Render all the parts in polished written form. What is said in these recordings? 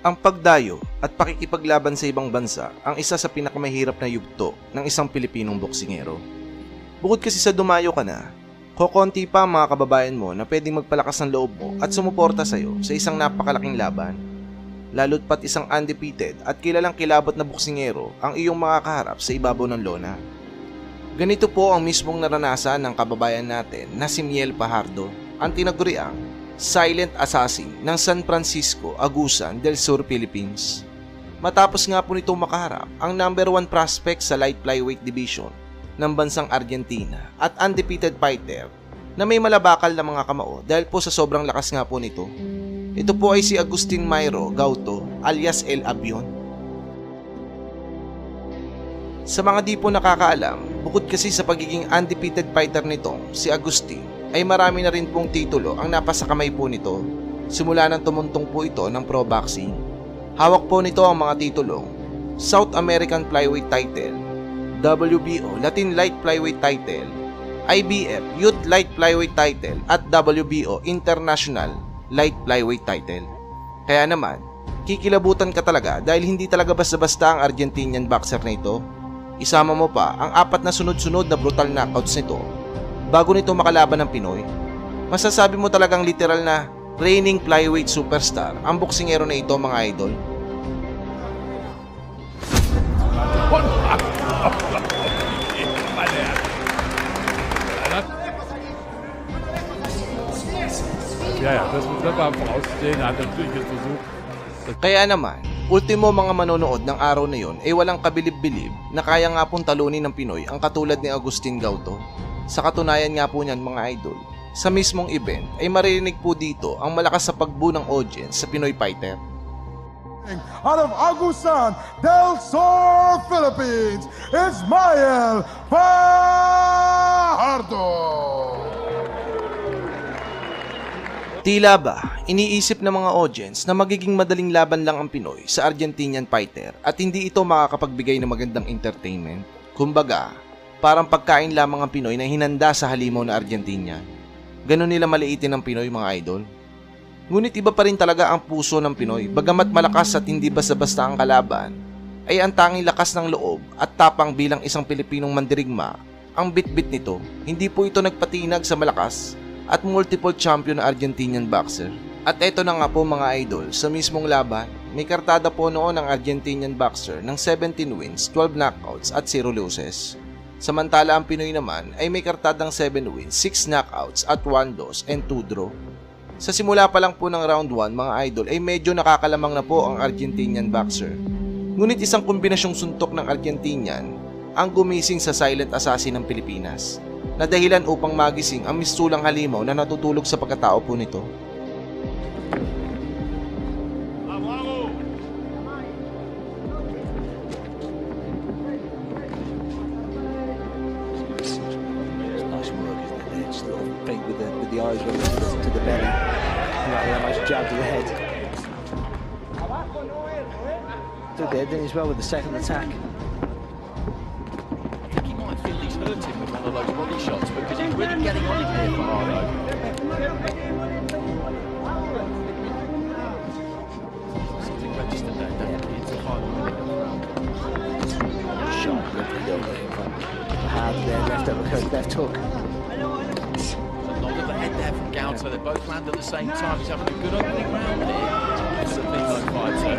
Ang pagdayo at pakikipaglaban sa ibang bansa ang isa sa pinakamahirap na yugto ng isang Pilipinong boksingero. Bukod kasi sa dumayo ka na, kokonti pa ang mga kababayan mo na pwedeng magpalakas ng loob mo at sumuporta sa'yo sa isang napakalaking laban. Lalo't pat isang undefeated at kilalang kilabot na boksingero ang iyong mga kaharap sa ibabaw ng lona. Ganito po ang mismong naranasan ng kababayan natin na si Miel Fajardo, ang tinaguriang Silent Assassin ng San Francisco, Agusan del Sur, Philippines. Matapos nga po nito makaharap ang number 1 prospect sa light flyweight division ng bansang Argentina at undefeated fighter na may malabakal na mga kamao dahil po sa sobrang lakas nga po nito. Ito po ay si Agustin Mayro Gauto alias El Avion. Sa mga di po nakakaalam, bukod kasi sa pagiging undefeated fighter nitong si Agustin, ay marami na rin pong titulo ang napasakamay po nito simula nang tumuntong po ito ng pro boxing. Hawak po nito ang mga titulong South American Flyweight Title, WBO Latin Light Flyweight Title, IBF Youth Light Flyweight Title at WBO International Light Flyweight Title. Kaya naman, kikilabutan ka talaga dahil hindi talaga basta-basta ang Argentinian boxer na ito. Isama mo pa ang 4 na sunod-sunod na brutal knockouts nito bago nito makalaban ng Pinoy. Masasabi mo talagang literal na reigning flyweight superstar ang boksingero na ito, mga idol. Kaya naman, ultimo mga manonood ng araw na yon ay walang kabilib-bilib na kaya nga pong talunin ng Pinoy ang katulad ni Agustin Gauto. Sa katunayan nga po niyan, mga idol, sa mismong event ay maririnig po dito ang malakas sa pagbuo ng audience sa Pinoy fighter. Out of Agusan del Sur, Philippines, it's Miel Fajardo. Tila ba, iniisip ng mga audience na magiging madaling laban lang ang Pinoy sa Argentinian fighter at hindi ito makakapagbigay ng magandang entertainment? Kumbaga, parang pagkain lamang ang Pinoy na hinanda sa halimaw na Argentina. Ganon nila maliitin ang Pinoy, mga idol. Ngunit iba pa rin talaga ang puso ng Pinoy. Bagamat malakas at hindi basta-basta ang kalaban, ay ang tanging lakas ng loob at tapang bilang isang Pilipinong mandirigma ang bit-bit nito. Hindi po ito nagpatinag sa malakas at multiple champion na Argentinian boxer. At eto na nga po, mga idol, sa mismong laban, may kartada po noon ang Argentinian boxer ng 17 wins, 12 knockouts at 0 losses. Samantala ang Pinoy naman ay may kartadang 7 wins, 6 knockouts at 1 loss and 2 draw. Sa simula pa lang po ng round 1, mga idol, ay medyo nakakalamang na po ang Argentinian boxer. Ngunit isang kombinasyong suntok ng Argentinian ang gumising sa silent assassin ng Pilipinas, na dahilan upang magising ang mistulang halimaw na natutulog sa pagkatao po nito. With the eyes running to the belly. Like that nice jab to the head. Still dead, then as well with the second attack. I think he might feel he's hurt him with one of those body shots because he's really getting on him here, Fajardo. Something registered there, definitely into the final minute of the round. Shot, Fajardo there, left uppercut, left hook. There from Gauto, they both land at the same time. He's having a good opening round here. It's a Pino fighter.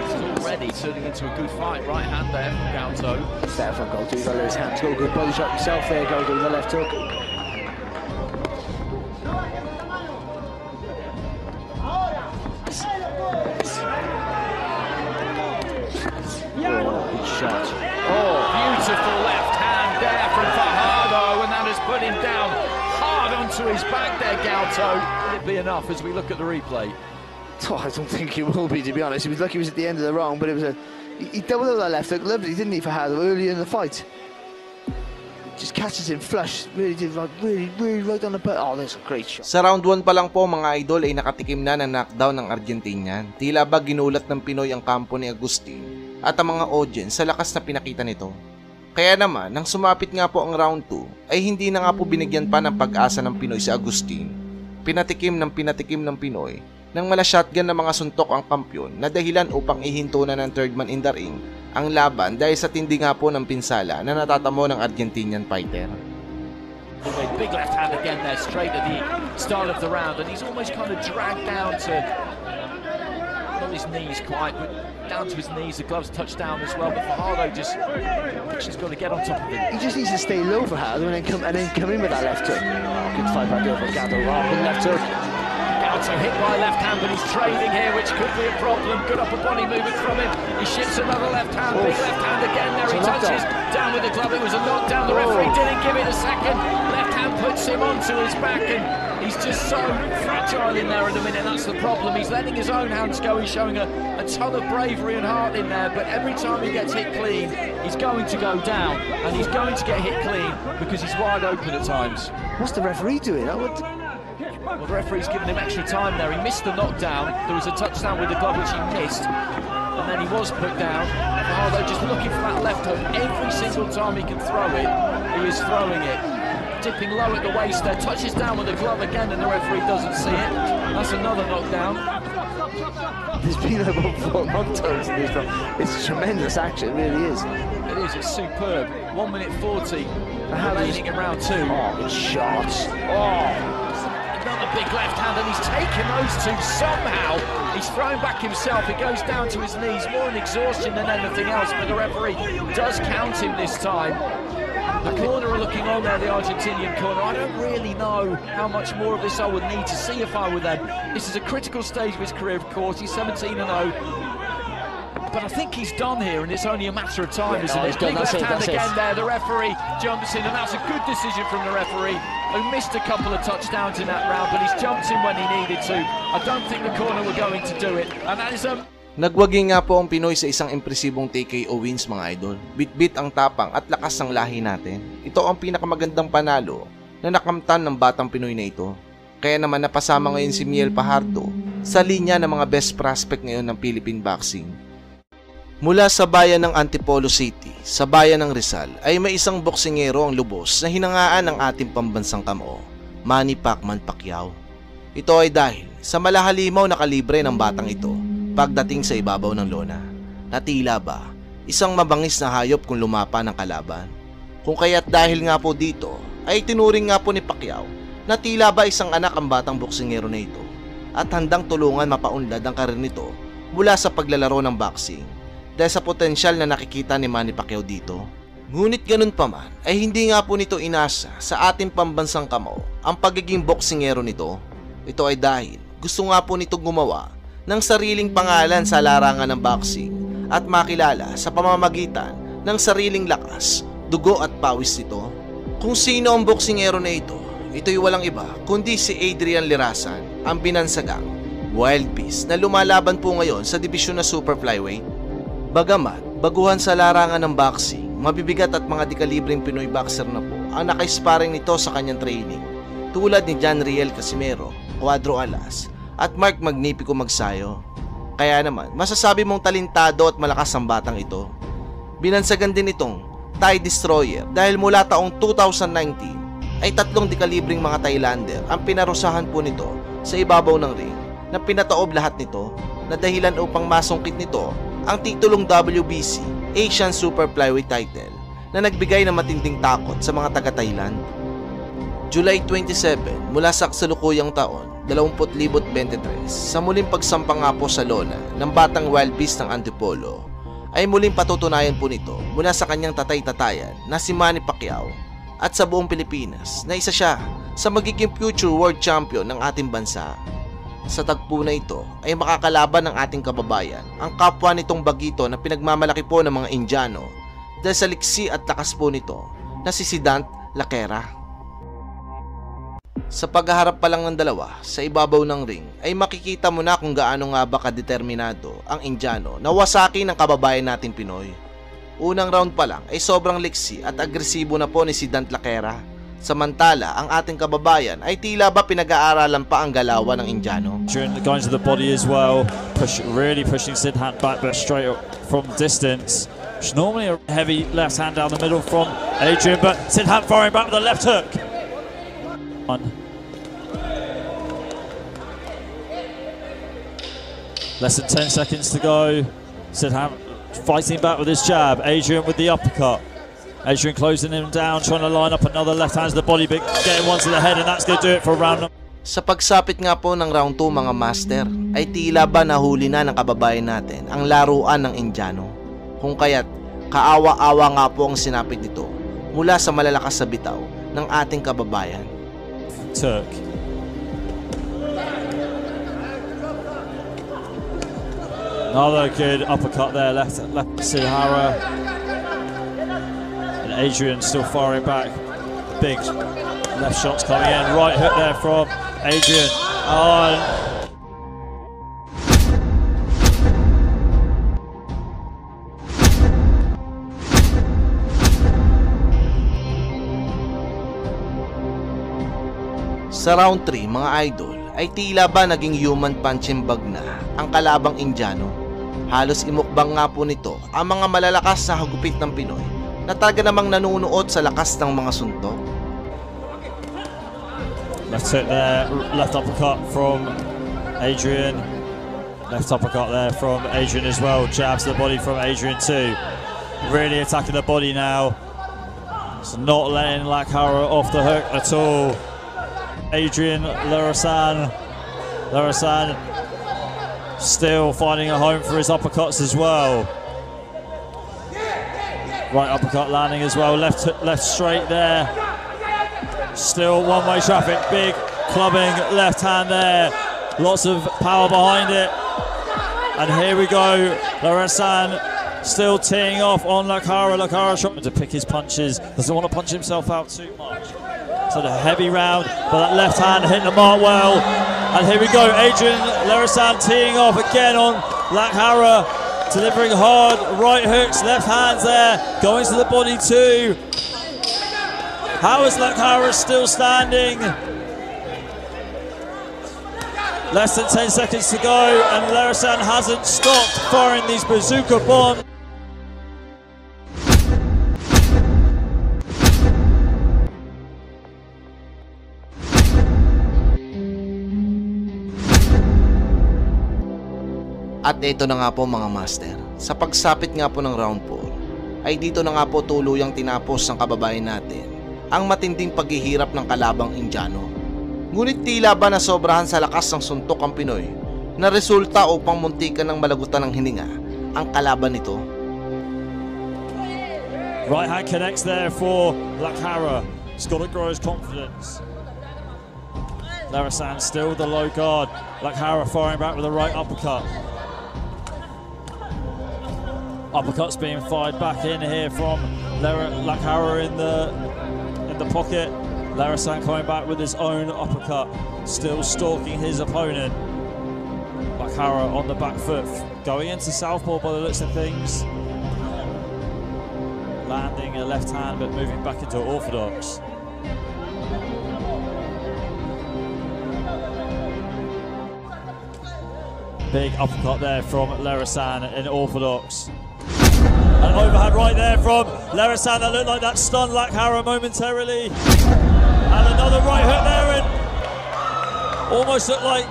It's already turning into a good fight. Right hand there from Gauto. Better from Gauto, he's got his hands. Got a good body shot himself there, Gauto with the left hook. Oh, good shot. Oh, beautiful left hand there from Fajardo, and that has put him down onto his back there, Gauto. Will it be enough as we look at the replay? Oh, I don't think it will be, to be honest. He was lucky he was at the end of the round, but it was he doubled up that left hook, lovely, didn't he, Fajardo, early in the fight? Just catches him flush, really did, like, really right on the butt. Oh, that's a great shot. Sa round 1 pa lang po, mga idol, ay nakatikim na ng knockdown ng Argentinian. Tila ba ginulat ng Pinoy ang kampo ni Agustin at ang mga audience sa lakas na pinakita nito. Kaya naman, nang sumapit nga po ang round 2, ay hindi na nga po binigyan pa ng pag-asa ng Pinoy si Agustin. Pinatikim ng Pinoy nang mala shotgun ng mga suntok ang kampyon na dahilan upang ihinto na ng third man in the ring ang laban dahil sa tindi nga po ng pinsala na natatamo ng Argentinian fighter. Big left hand again there, straight at the start of the round, and he's almost kind of dragged down to not his knees quite, but down to his knees. The gloves touch down as well, but Fajardo just got to get on top of him. He just needs to stay low for Fajardo and then come in with that left hook. Good fight back there for Gato. Good left hook. Gato hit by left hand, but he's trading here, which could be a problem. Good upper body movement from him. He shifts another left hand, big left hand again there. He touches down with the glove. It was a knockdown. The referee didn't give it a second. Left hand puts him onto his back, and he's just so fragile in there at the minute. That's the problem. He's letting his own hands go. He's showing a ton of bravery and heart in there, but every time he gets hit clean, he's going to go down, and he's going to get hit clean because he's wide open at times. What's the referee doing? Well, the referee's given him extra time there. He missed the knockdown. There was a touchdown with the glove which he missed, and then he was put down. Fajardo just looking for that left hook. Every single time he can throw it, he is throwing it. Dipping low at the waist there, touches down with the glove again, and the referee doesn't see it. That's another knockdown. There's been about 4 knockdowns in this round. It's tremendous action, it really is. It is, it's superb. 1 minute 40 remaining in round 2. Oh, good shots. Another big left hand, and he's taken those two somehow. He's thrown back himself. It goes down to his knees, more in exhaustion than anything else, but the referee does count him this time. The corner are looking on there, the Argentinian corner. I don't really know how much more of this I would need to see if I were them. This is a critical stage of his career, of course. He's 17-0. But I think he's done here, and it's only a matter of time, isn't it? Big left hand again there. The referee jumps in, and that's a good decision from the referee, who missed a couple of touchdowns in that round, but he's jumped in when he needed to. I don't think the corner were going to do it, and that is a... Nagwagi nga po ang Pinoy sa isang impresibong TKO wins, mga idol. Bit-bit ang tapang at lakas ng lahi natin. Ito ang pinakamagandang panalo na nakamtan ng batang Pinoy na ito. Kaya naman napasama ngayon si Miel Fajardo sa linya ng mga best prospect ngayon ng Philippine boxing. Mula sa bayan ng Antipolo City, sa bayan ng Rizal, ay may isang boksingero ang lubos na hinangaan ng ating pambansang kamo, Manny Pacman Pacquiao. Ito ay dahil sa malahalimaw na kalibre ng batang ito pagdating sa ibabaw ng lona, na tila ba isang mabangis na hayop kung lumapa ng kalaban. Kung kaya't dahil nga po dito ay tinuring nga po ni Pacquiao na tila ba isang anak ang batang boksingero na ito at handang tulungan mapaunlad ang karir nito mula sa paglalaro ng boxing dahil sa potensyal na nakikita ni Manny Pacquiao dito. Ngunit ganun pa man ay hindi nga po nito inasa sa ating pambansang kamo ang pagiging boksingero nito. Ito ay dahil gusto nga po nito gumawa ng sariling pangalan sa larangan ng boxing at makilala sa pamamagitan ng sariling lakas, dugo at pawis nito. Kung sino ang boksingero na ito, ito'y walang iba kundi si Adrian Lirasan, ang binansagang Wild Beast na lumalaban po ngayon sa dibisyon na Super Flyweight. Bagamat baguhan sa larangan ng boxing, mabibigat at mga dekalibreng Pinoy boxer na po ang naka-sparring nito sa kanyang training, tulad ni John Riel Casimero, Cuadro Alas at Mark Magnifico Magsayo. Kaya naman, masasabi mong talentado at malakas ang batang ito. Binansagan din itong Thai Destroyer dahil mula taong 2019 ay 3 dekalibreng mga Thailander ang pinarusahan po nito sa ibabaw ng ring na pinataob lahat nito na dahilan upang masungkit nito ang titulong WBC Asian Super Flyweight title na nagbigay ng matinding takot sa mga taga-Thailand. July 27 mula sa kasalukuyang taon 2023 sa muling pagsampa nga po sa lona ng batang Wild Beast ng Antipolo ay muling patutunayan po nito mula sa kanyang tatay-tatayan na si Manny Pacquiao at sa buong Pilipinas na isa siya sa magiging future world champion ng ating bansa. Sa tagpo na ito ay makakalaban ng ating kababayan ang kapwa nitong bagito na pinagmamalaki po ng mga Indiano dahil sa liksi at lakas po nito na si Sidant Laquera. Sa paghaharap pa lang ng dalawa sa ibabaw ng ring ay makikita mo na kung gaano nga ba kadeterminado ang Indiano na wasakin ng kababayan nating Pinoy. Unang round pa lang ay sobrang liksi at agresibo na po ni Sidant Laquera. Samantala, ang ating kababayan ay tila ba pinag-aaralan pa ang galawan ng Indiano. During the guys of the body as well, really pushing Sidant back, but straight from distance. It's normally a heavy left hand down the middle from Adrian, but Sidant firing back with a left hook. Less than 10 seconds to go. Sidham fighting back with his jab. Adrian with the uppercut. Adrian closing him down, trying to line up another left hand to the body, but getting one to the head, and that's going to do it for round number. Sa pagsapit nga po ng round 2 mga master, ay tila ba nahuli na ng kababayan natin ang laruan ng Indiano. Kung kaya't kaawa-awa nga po ang sinapit dito mula sa malalakas sa bitaw ng ating kababayan. Turk. Another good uppercut there, left Sidhara. And Adrian still firing back. Big left shots coming in. Right hook there from Adrian. Oh. Sa round 3 mga idol, ay tila ba naging human punching bag na ang kalabang Indiano. Halos imukbang nga po nito ang mga malalakas na hagupit ng Pinoy na talaga namang nanunuot sa lakas ng mga suntok. Left hook there, left uppercut from Adrian. Left uppercut there from Adrian as well. Jabs to the body from Adrian too. Really attacking the body now. It's not letting Lakhara off the hook at all. Adrian Larasan still finding a home for his uppercuts as well. Right uppercut landing as well. Left straight there. Still one-way traffic. Big clubbing left hand there. Lots of power behind it. And here we go. Larasan still teeing off on Lakhara. Lakhara trying to pick his punches. Doesn't want to punch himself out too much. So the heavy round, but that left hand hitting the mark well. And here we go, Adrian Larasan teeing off again on Lakhara, delivering hard right hooks, left hands there, going to the body too. How is Lakhara still standing? Less than 10 seconds to go, and Larasan hasn't stopped firing these bazooka bombs. At ito na nga po mga master, sa pagsapit nga po ng round 4, ay dito na nga po tuluyang tinapos ng kababayan natin ang matinding paghihirap ng kalabang Indiano. Ngunit tila ba nasobrahan sa lakas ng suntok ang Pinoy na resulta upang muntikan ng malagutan ng hininga ang kalaban nito. Right hand connects there for Lakhara. He's got to grow his confidence. Larasan still the low guard. Lakhara firing back with a right uppercut. Uppercuts being fired back in here from Lakhara in the pocket. Larasan coming back with his own uppercut, still stalking his opponent. Lakhara on the back foot, going into southpaw by the looks of things. Landing a left hand but moving back into orthodox. Big uppercut there from Larasan in orthodox. An overhand right there from Larasan that looked like that stunned Lakhara momentarily. And another right hook there, and almost looked like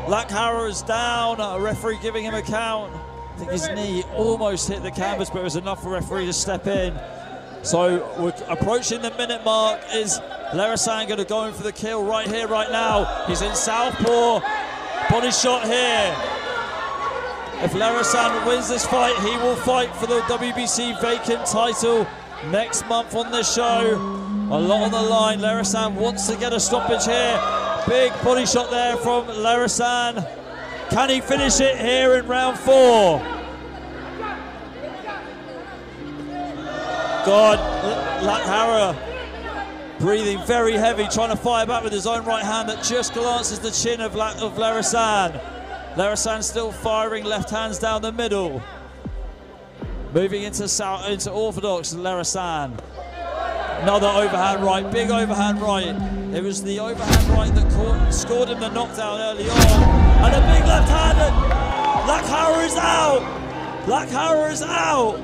Lakhara is down. A referee giving him a count. I think his knee almost hit the canvas, but it was enough for the referee to step in. So we're approaching the minute mark. Is Larasan going to go in for the kill right here, right now? He's in southpaw. Body shot here. If Larasan wins this fight, he will fight for the WBC vacant title next month on this show. A lot on the line. Larasan wants to get a stoppage here. Big body shot there from Larasan. Can he finish it here in round 4? God, Lakhara breathing very heavy, trying to fire back with his own right hand that just glances the chin of Larasan. Larasan still firing left hands down the middle. Moving into orthodox, Larasan. Another overhand right, big overhand right. It was the overhand right that scored him the knockdown early on. And a big left hand, and Lakhara is out. Lakhara is out.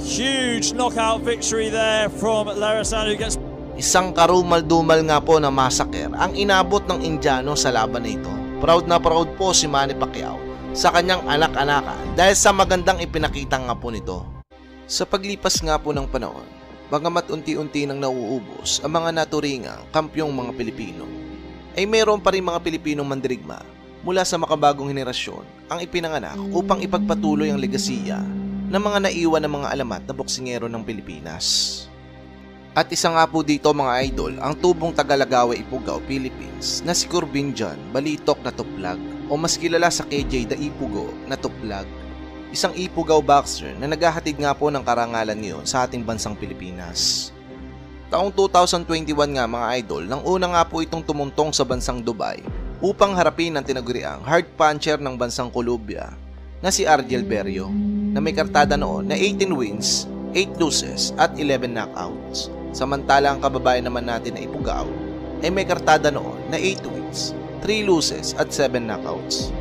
Huge knockout victory there from Larasan, who gets Isang karumal-dumal nga po na massacre ang inabot ng Indiano sa laban na ito. Proud na proud po si Manny Pacquiao sa kanyang anak-anakan dahil sa magandang ipinakita nga po nito. Sa paglipas nga po ng panahon, bagamat unti-unti nang nauubos ang mga naturingang kampyong mga Pilipino, ay mayroon pa rin mga Pilipinong mandirigma mula sa makabagong henerasyon ang ipinanganak upang ipagpatuloy ang legasiya ng mga naiwan ng mga alamat na boksingero ng Pilipinas. At isa nga po dito mga idol ang tubong Tagalagawe Ifugao, Philippines na si Corbin John Balitok na Tuplag o mas kilala sa KJ The Ipugo na Tuplag. Isang Ifugao boxer na naghahatid nga po ng karangalan ngayon sa ating bansang Pilipinas. Taong 2021 nga mga idol nang una nga po itong tumuntong sa bansang Dubai upang harapin ang tinaguriang hard puncher ng bansang Colombia na si Argel Berrio na may kartada noon na 18 wins, 8 losses at 11 knockouts. Samantala ang kababayan naman natin na Ifugao ay may kartada noon na 8 wins, 3 losses at 7 knockouts.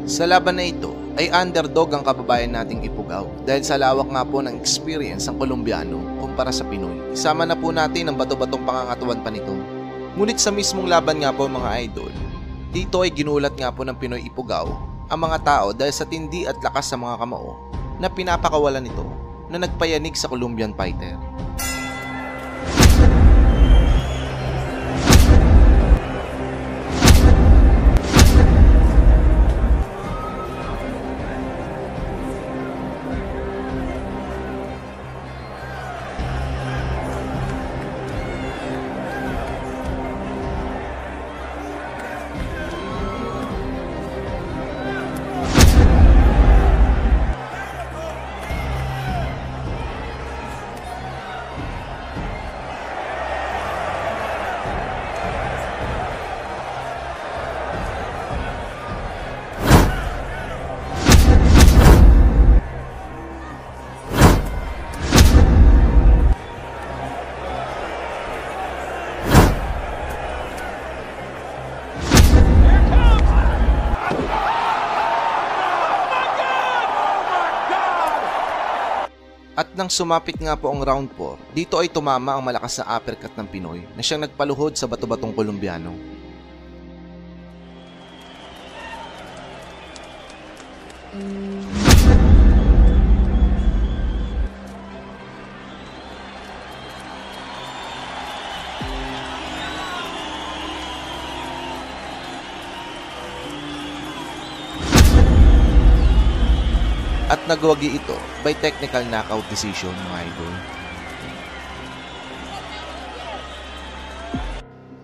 Sa laban na ito ay underdog ang kababayan nating Ifugao dahil sa lawak nga po ng experience ng Colombiano kumpara sa Pinoy. Isama na po natin ang bato-batong pangangatuan pa nito. Ngunit sa mismong laban nga po mga idol, dito ay ginulat nga po ng Pinoy Ifugao ang mga tao dahil sa tindi at lakas sa mga kamao na pinapakawalan nito na nagpayanig sa Colombian fighter. At nang sumapit nga po ang round 4, dito ay tumama ang malakas na uppercut ng Pinoy na siyang nagpaluhod sa bato-batong Colombiano. At nagwagi ito by technical knockout decision mga idol.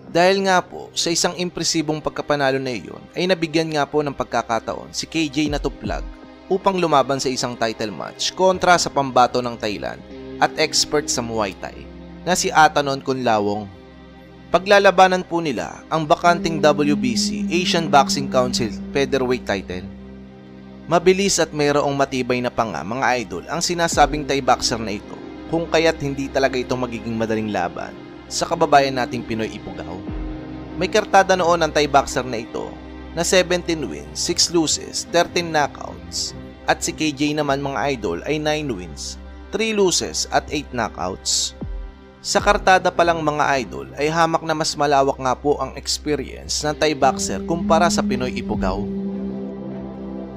Dahil nga po sa isang impresibong pagkapanalo na iyon ay nabigyan nga po ng pagkakataon si KJ na Tuplag upang lumaban sa isang title match kontra sa pambato ng Thailand at expert sa Muay Thai na si Atanon Kunlawong. Paglalabanan po nila ang bakanting WBC Asian Boxing Council featherweight title. Mabilis at mayroong matibay na panga mga idol ang sinasabing Thai boxer na ito kung kaya't hindi talaga ito magiging madaling laban sa kababayan nating Pinoy Ifugao. May kartada noon ang Thai boxer na ito na 17 wins, 6 losses, 13 knockouts at si KJ naman mga idol ay 9 wins, 3 losses at 8 knockouts. Sa kartada pa lang mga idol ay hamak na mas malawak nga po ang experience ng Thai boxer kumpara sa Pinoy Ifugao.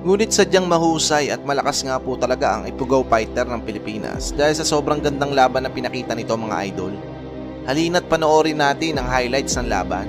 Ngunit sadyang mahusay at malakas nga po talaga ang Ifugao fighter ng Pilipinas dahil sa sobrang gandang laban na pinakita nito mga idol. Halina't panoorin natin ang highlights ng laban.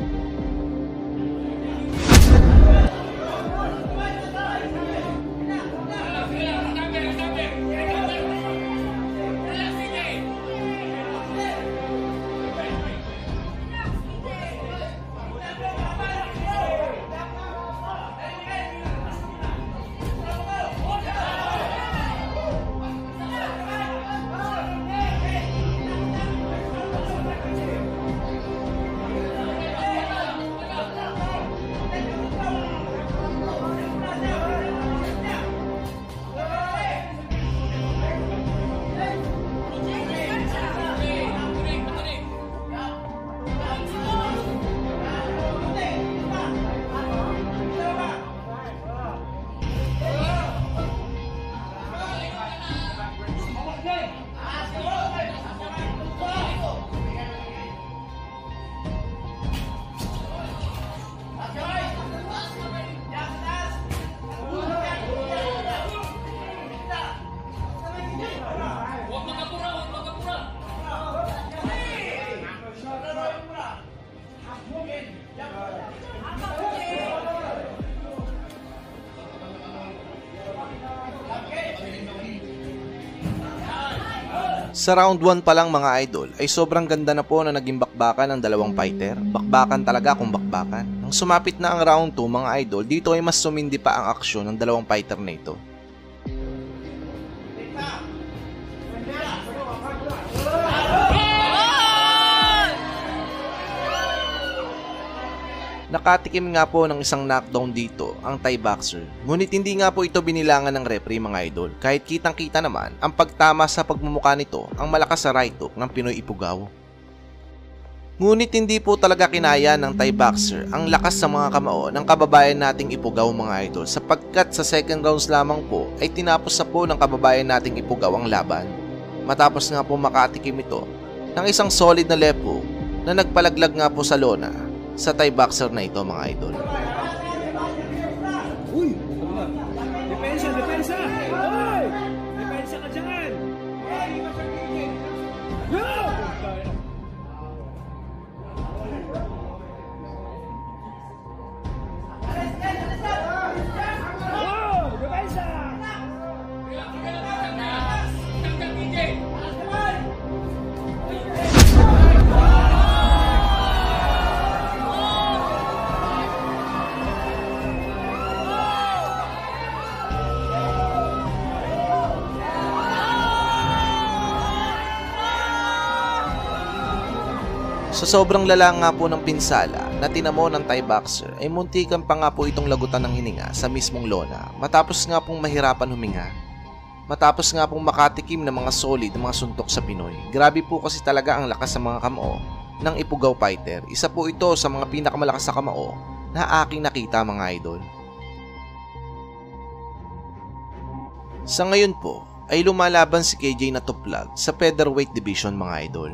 Sa round 1 pa lang mga idol ay sobrang ganda na po na naging bakbakan ng dalawang fighter. Bakbakan talaga kung bakbakan. Nang sumapit na ang round 2 mga idol, dito ay mas sumindi pa ang aksyon ng dalawang fighter na ito. Nakatikim nga po ng isang knockdown dito ang Thai boxer. Ngunit hindi nga po ito binilangan ng referee mga idol. Kahit kitang-kita naman ang pagtama sa pagmumukha nito ang malakas sa right hook ng Pinoy Ipugaw. Ngunit hindi po talaga kinaya ng Thai boxer ang lakas sa mga kamao ng kababayan nating Ipugaw mga idol, sapagkat sa second rounds lamang po ay tinapos na po ng kababayan nating Ipugaw ang laban. Matapos nga po makatikim ito ng isang solid na left hook na nagpalaglag nga po sa lona sa Thai boxer na ito mga idol. Uy! Depensa! Depensa! Hoy! Depensa ka dyan! Go! Oh! Depensa! Sa sobrang lala nga po ng pinsala na tinamo ng Thai boxer ay muntikan pa nga po itong lagutan ng hininga sa mismong lona matapos nga pong mahirapan huminga. Matapos nga pong makatikim ng mga solid na mga suntok sa Pinoy. Grabe po kasi talaga ang lakas sa mga kamao ng Ipugaw fighter. Isa po ito sa mga pinakamalakas sa kamao na aking nakita mga idol. Sa ngayon po ay lumalaban si KJ na Tuplag sa featherweight division mga idol.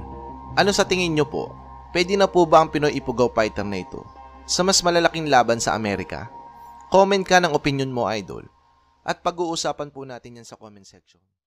Ano sa tingin nyo po? Pwede na po ba ang Pinoy Ipugaw fighter na ito sa mas malalaking laban sa Amerika? Comment ka ng opinion mo idol at pag-uusapan po natin yan sa comment section.